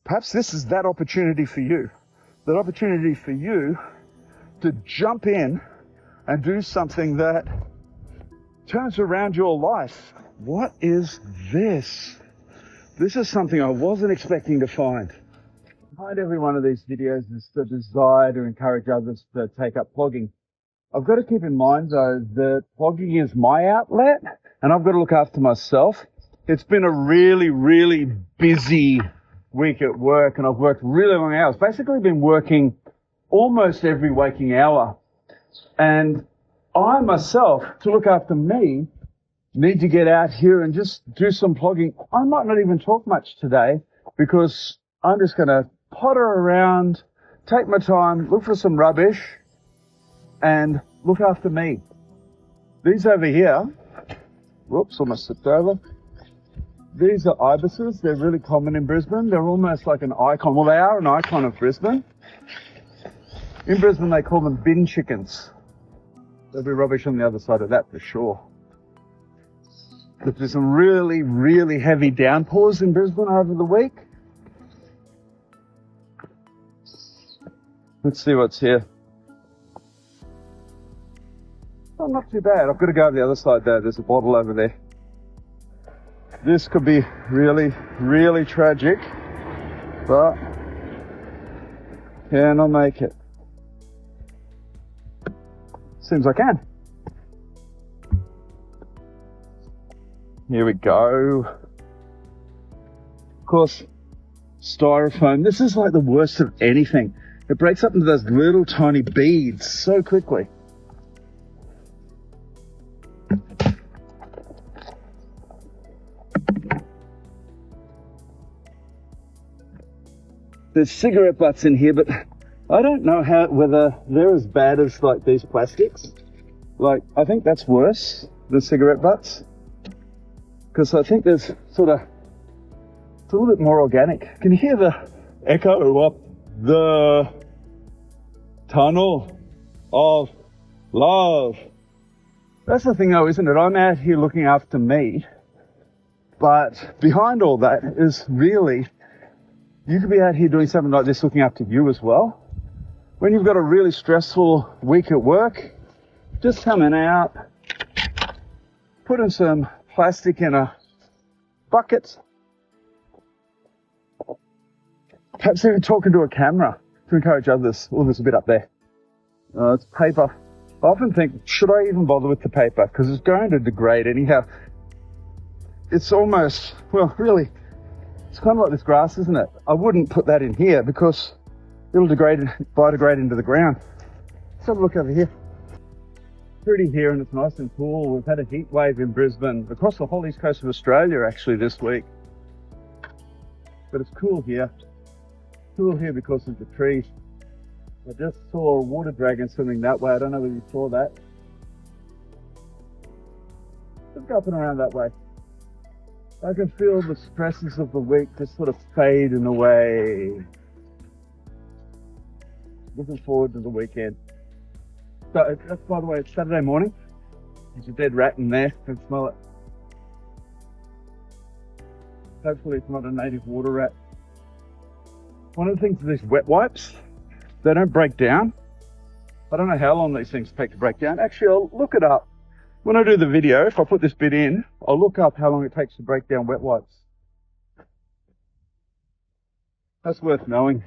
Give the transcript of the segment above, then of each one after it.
perhaps this is that opportunity for you. That opportunity for you to jump in and do something that turns around your life. What is this? This is something I wasn't expecting to find. Behind every one of these videos is the desire to encourage others to take up plogging. I've got to keep in mind though that plogging is my outlet and I've got to look after myself. It's been a really, really busy week at work and I've worked really long hours. Basically been working almost every waking hour. And I myself, to look after me, need to get out here and just do some plogging. I might not even talk much today because I'm just going to potter around, take my time, look for some rubbish and look after me. These over here, whoops, almost slipped over. These are ibises. They're really common in Brisbane. They're almost like an icon. Well, they are an icon of Brisbane. In Brisbane, they call them bin chickens. There'll be rubbish on the other side of that for sure. There's some really, really heavy downpours in Brisbane over the week. Let's see what's here. Oh, not too bad. I've got to go over the other side though. There's a bottle over there. This could be really, really tragic, but can I make it? Seems I can. Here we go. Of course, styrofoam. This is like the worst of anything. It breaks up into those little tiny beads so quickly. There's cigarette butts in here, but I don't know whether they're as bad as like these plastics. Like, I think that's worse than cigarette butts. Because I think there's sort of, it's a little bit more organic. Can you hear the echo up the tunnel of love? That's the thing though, isn't it? I'm out here looking after me, but behind all that is really, you could be out here doing something like this looking after you as well. When you've got a really stressful week at work, just coming out, putting some plastic in a bucket, perhaps even talking to a camera to encourage others. Oh, there's a bit up there. It's paper. I often think, should I even bother with the paper? Because it's going to degrade anyhow. It's almost, well, really, it's kind of like this grass, isn't it? I wouldn't put that in here because it'll biodegrade into the ground. Let's have a look over here. Pretty here and it's nice and cool. We've had a heat wave in Brisbane, across the whole east coast of Australia actually this week. But it's cool here. Cool here because of the trees. I just saw a water dragon swimming that way. I don't know whether you saw that. Let's go up and around that way. I can feel the stresses of the week just sort of fading away. Looking forward to the weekend. So, that's, by the way, it's Saturday morning. There's a dead rat in there. I can smell it. Hopefully it's not a native water rat. One of the things with these wet wipes, they don't break down. I don't know how long these things take to break down. Actually, I'll look it up. When I do the video, if I put this bit in, I'll look up how long it takes to break down wet wipes. That's worth knowing.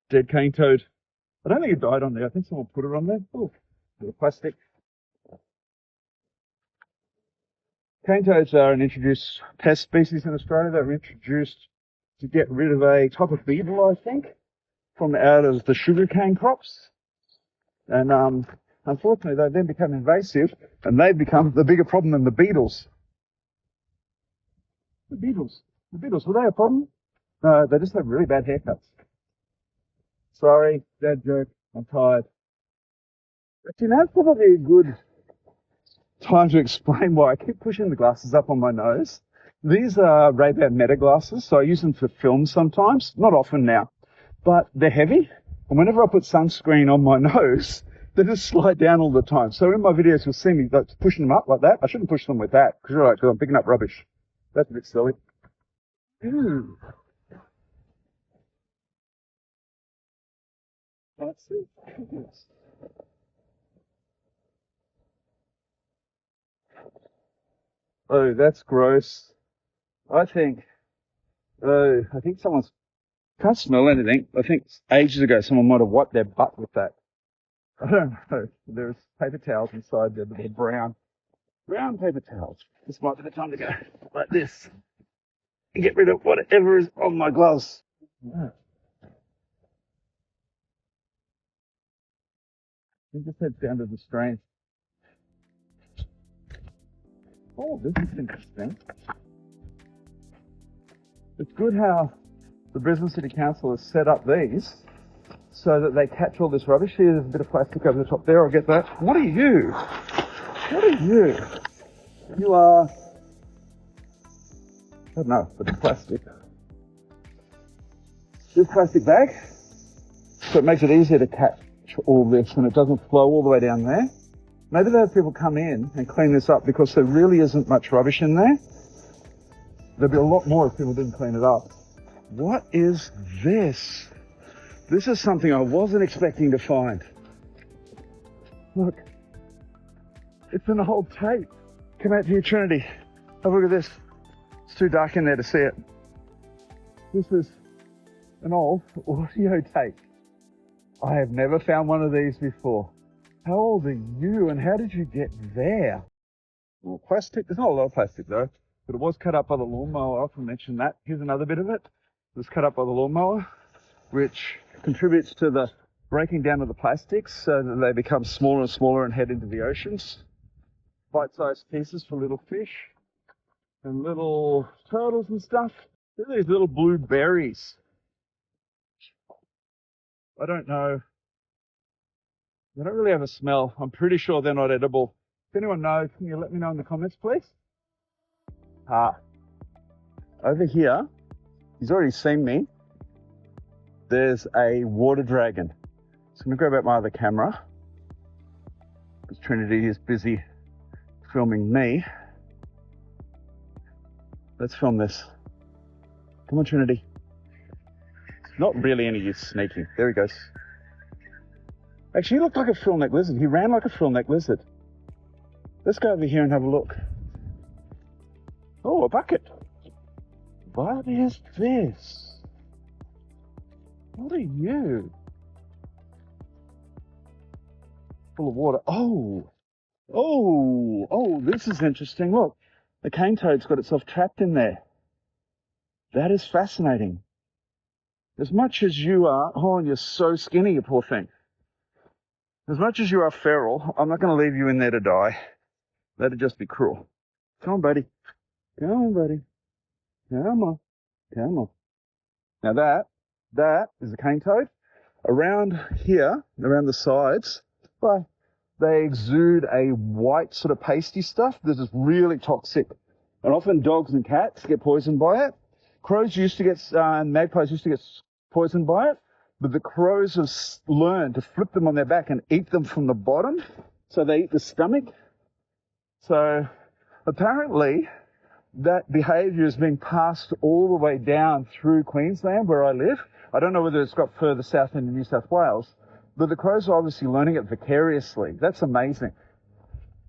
Dead cane toad. I don't think it died on there. I think someone put it on there. Oh, bit of plastic. Cane toads are an introduced pest species in Australia. They were introduced to get rid of a type of beetle, I think, from out of the sugarcane crops. And unfortunately, they then become invasive, and they've become the bigger problem than the beetles. The beetles, were they a problem? No, they just have really bad haircuts. Sorry, dad joke, I'm tired. Actually, now's probably a good time to explain why I keep pushing the glasses up on my nose. These are Ray-Ban Meta glasses, so I use them for film sometimes, not often now, but they're heavy, and whenever I put sunscreen on my nose, they just slide down all the time. So in my videos, you'll see me like, pushing them up like that. I shouldn't push them with that, because I'm picking up rubbish. That's a bit silly. Ew. That's it. Oh, that's gross. I think, I think someone's, can't smell anything. I think ages ago someone might have wiped their butt with that. I don't know. There's paper towels inside there, but they're brown paper towels. This might be the time to go like this and get rid of whatever is on my gloves. Yeah. We just head down to the drain. Oh, this is interesting. It's good how the Brisbane City Council has set up these so that they catch all this rubbish. Here, there's a bit of plastic over the top there. I'll get that. What are you? What are you? You are, I don't know, but it's plastic. This plastic bag, so it makes it easier to catch all this and it doesn't flow all the way down there. Maybe they have people come in and clean this up because there really isn't much rubbish in there. There'd be a lot more if people didn't clean it up. What is this? This is something I wasn't expecting to find. Look, it's an old tape. Come out to your Trinity. Have a look at this. It's too dark in there to see it. This is an old audio tape. I have never found one of these before. How old are you and how did you get there? Well, plastic, there's not a lot of plastic though, but it was cut up by the lawnmower. I often mention that. Here's another bit of it. It was cut up by the lawnmower, which contributes to the breaking down of the plastics so that they become smaller and smaller and head into the oceans. Bite-sized pieces for little fish and little turtles and stuff. Look at these little blue berries. I don't know. They don't really have a smell. I'm pretty sure they're not edible. If anyone knows, can you let me know in the comments, please? Over here, he's already seen me. There's a water dragon. So I'm gonna grab out my other camera because Trinity is busy filming me. Let's film this. Come on, Trinity. Not really any use sneaking. There he goes. Actually, he looked like a frill-neck lizard. He ran like a frill-neck lizard. Let's go over here and have a look. Oh, a bucket. What is this? What are you? Full of water. Oh, this is interesting. Look, the cane toad's got itself trapped in there. That is fascinating. As much as you are, oh, and you're so skinny, you poor thing. As much as you are feral, I'm not going to leave you in there to die. That'd just be cruel. Come on, buddy. Come on, buddy. Come on. Come on. Now that is a cane toad. Around here, around the sides, they exude a white sort of pasty stuff that is really toxic. And often dogs and cats get poisoned by it. Crows used to get, and magpies used to get poisoned by it. But the crows have learned to flip them on their back and eat them from the bottom. So they eat the stomach. So apparently that behaviour is being passed all the way down through Queensland where I live. I don't know whether it's got further south into New South Wales, but the crows are obviously learning it vicariously. That's amazing.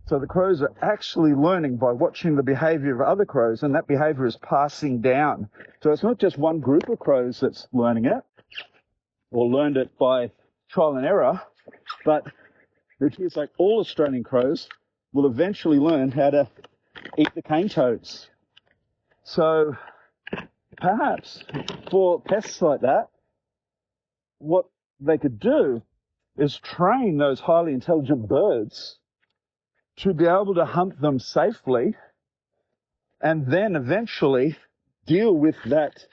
So the crows are actually learning by watching the behaviour of other crows, and that behaviour is passing down. So it's not just one group of crows that's learning it, or learned it by trial and error, but it appears like all Australian crows will eventually learn how to eat the cane toads. So perhaps for pests like that, what they could do is train those highly intelligent birds to be able to hunt them safely and then eventually deal with that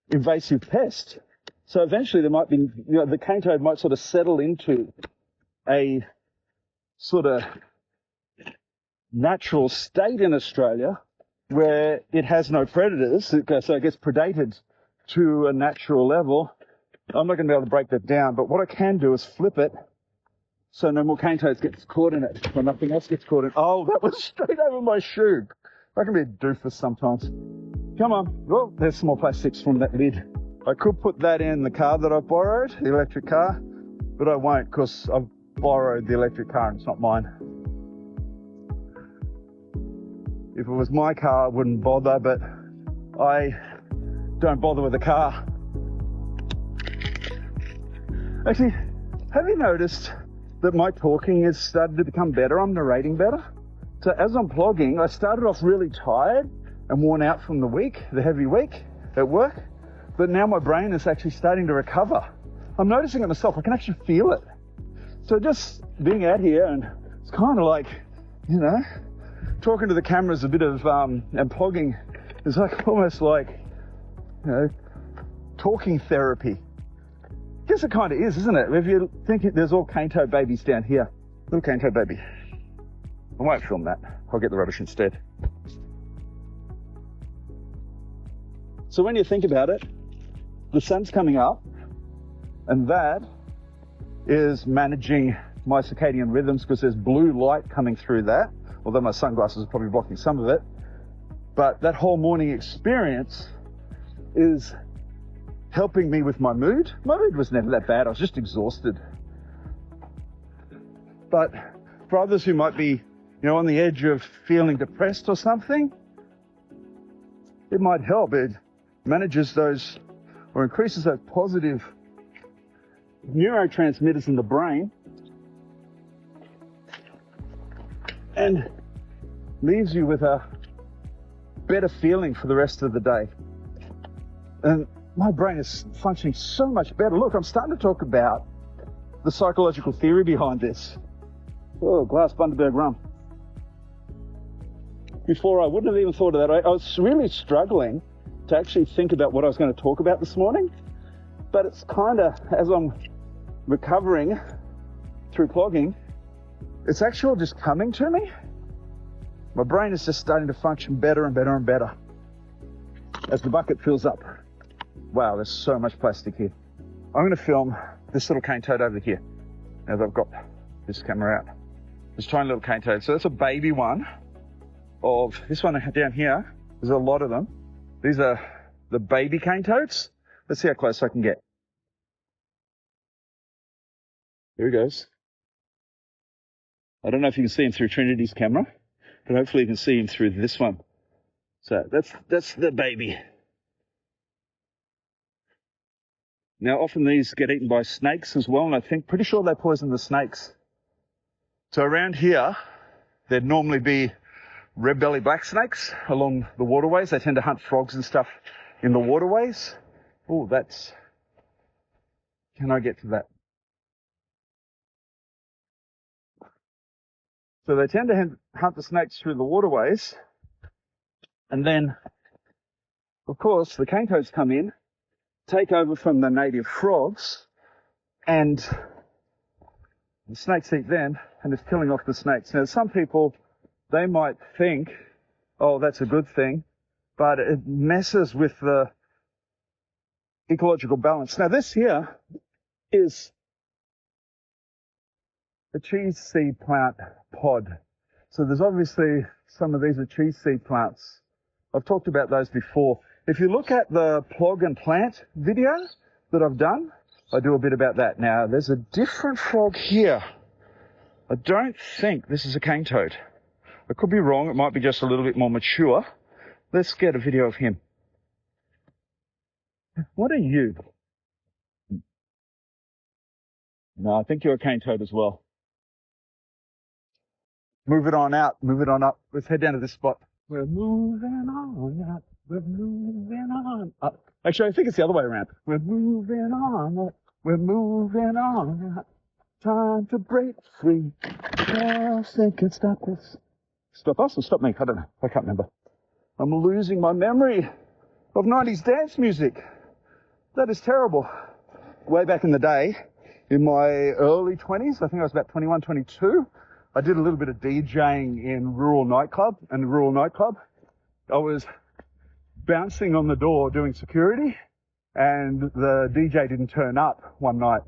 invasive pest. So eventually there might be, the cane toad might sort of settle into a sort of natural state in Australia where it has no predators, so it gets predated to a natural level. I'm not going to be able to break that down, but what I can do is flip it so no more cane toads gets caught in it, or nothing else gets caught in it. Oh, that was straight over my shoe. I can be a doofus sometimes. Come on. Well, there's some more plastics from that lid. I could put that in the car that I borrowed, the electric car, but I won't because I've borrowed the electric car and it's not mine. If it was my car, I wouldn't bother, but I don't bother with the car. Actually, have you noticed that my talking has started to become better? I'm narrating better. So as I'm plogging, I started off really tired and worn out from the week, the heavy week at work, but now my brain is actually starting to recover. I'm noticing it myself. I can actually feel it. So just being out here, and it's kind of like, you know, talking to the cameras a bit of, and plogging is like almost like, you know, talking therapy. I guess it kind of is, isn't it? If you think there's all cane toe babies down here. Little cane toe baby. I won't film that. I'll get the rubbish instead. So when you think about it, the sun's coming up, and that is managing my circadian rhythms because there's blue light coming through that, although my sunglasses are probably blocking some of it. But that whole morning experience is helping me with my mood. My mood was never that bad. I was just exhausted. But for others who might be, you know, on the edge of feeling depressed or something, it might help. It manages those or increases those positive neurotransmitters in the brain and leaves you with a better feeling for the rest of the day. And my brain is functioning so much better. Look, I'm starting to talk about the psychological theory behind this. Oh, glass Bundaberg rum. Before, I wouldn't have even thought of that. I was really struggling to actually think about what I was going to talk about this morning. But it's kind of, as I'm recovering through plogging, it's actually just coming to me. My brain is just starting to function better and better and better as the bucket fills up. Wow, there's so much plastic here. I'm going to film this little cane toad over here. Now that I've got this camera out. This tiny little cane toad. So that's a baby one of this one down here. There's a lot of them. These are the baby cane toads. Let's see how close I can get. Here he goes. I don't know if you can see him through Trinity's camera, but hopefully you can see him through this one. So that's the baby. Now, often these get eaten by snakes as well, and I think pretty sure they poison the snakes. So around here, there'd normally be red-bellied black snakes along the waterways. They tend to hunt frogs and stuff in the waterways. Oh, that's... Can I get to that? So they tend to hunt the snakes through the waterways. And then, of course, the cane toads come in, take over from the native frogs, and the snakes eat them, and it's killing off the snakes. Now, some people, they might think, oh, that's a good thing, but it messes with the ecological balance. Now, this here is a cheese seed plant pod. So there's obviously some of these are cheese seed plants. I've talked about those before. If you look at the plog and plant video that I've done, I do a bit about that. Now, there's a different frog here. I don't think this is a cane toad. I could be wrong. It might be just a little bit more mature. Let's get a video of him. What are you? No, I think you're a cane toad as well. Move it on out. Move it on up. Let's head down to this spot. We're moving on up. We're moving on up. Actually, I think it's the other way around. We're moving on up. We're moving on up. Time to break free. Nothing can stop us. Stop us or stop me? I don't know. I can't remember. I'm losing my memory of 90s dance music. That is terrible. Way back in the day, in my early 20s, I think I was about 21, 22, I did a little bit of DJing in rural nightclub. I was bouncing on the door doing security, and the DJ didn't turn up one night.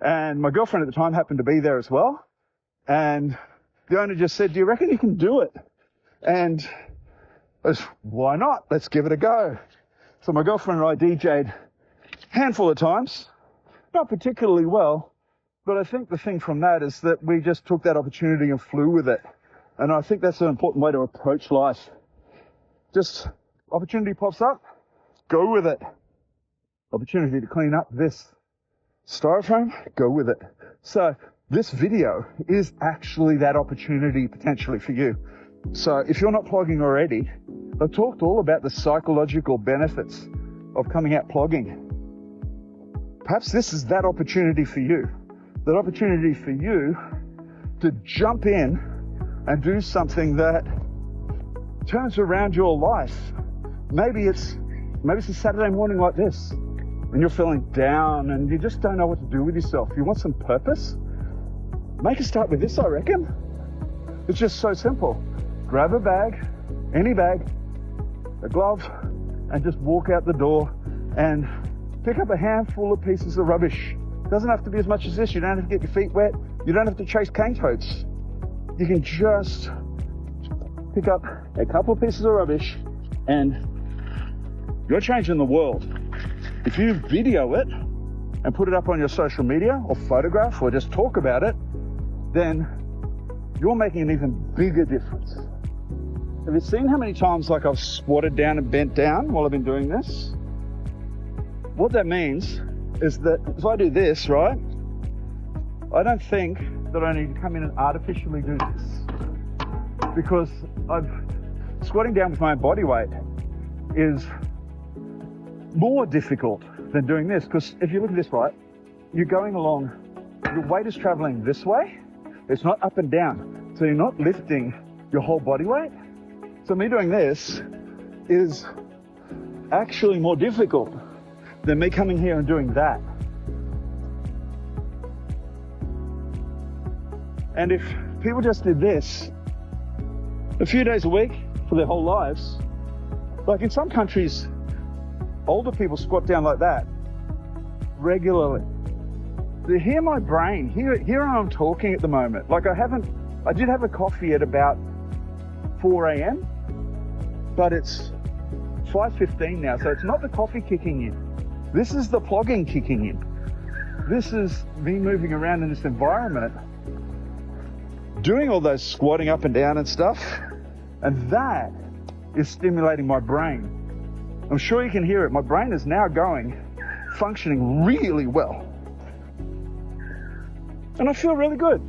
And my girlfriend at the time happened to be there as well. And the owner just said, "Do you reckon you can do it?" And Why not? Let's give it a go. So my girlfriend and I DJ'd a handful of times, not particularly well, but I think the thing from that is that we just took that opportunity and flew with it. And I think that's an important way to approach life. Just opportunity pops up, go with it. Opportunity to clean up this styrofoam, go with it. So this video is actually that opportunity potentially for you. So if you're not plogging already, I've talked all about the psychological benefits of coming out plogging. Perhaps this is that opportunity for you. That opportunity for you to jump in and do something that turns around your life. Maybe it's a Saturday morning like this, and you're feeling down and you just don't know what to do with yourself. You want some purpose? Make a start with this, I reckon. It's just so simple. Grab a bag, any bag, a glove, and just walk out the door and pick up a handful of pieces of rubbish. Doesn't have to be as much as this. You don't have to get your feet wet. You don't have to chase cane toads. You can just pick up a couple of pieces of rubbish and you're changing the world. If you video it and put it up on your social media or photograph or just talk about it, then you're making an even bigger difference. Have you seen how many times like I've squatted down and bent down while I've been doing this? What that means is that if I do this, right, I don't think that I need to come in and artificially do this, because squatting down with my own body weight is more difficult than doing this. Because if you look at this, right, you're going along, your weight is traveling this way, it's not up and down, so you're not lifting your whole body weight. So me doing this is actually more difficult than me coming here and doing that. And if people just did this a few days a week for their whole lives, like in some countries, older people squat down like that regularly. To hear my brain, here I'm talking at the moment. Like I did have a coffee at about 4 a.m, but it's 5:15 now, so it's not the coffee kicking in. This is the plogging kicking in. This is me moving around in this environment, doing all those squatting up and down and stuff, and that is stimulating my brain. I'm sure you can hear it. My brain is now functioning really well. And I feel really good.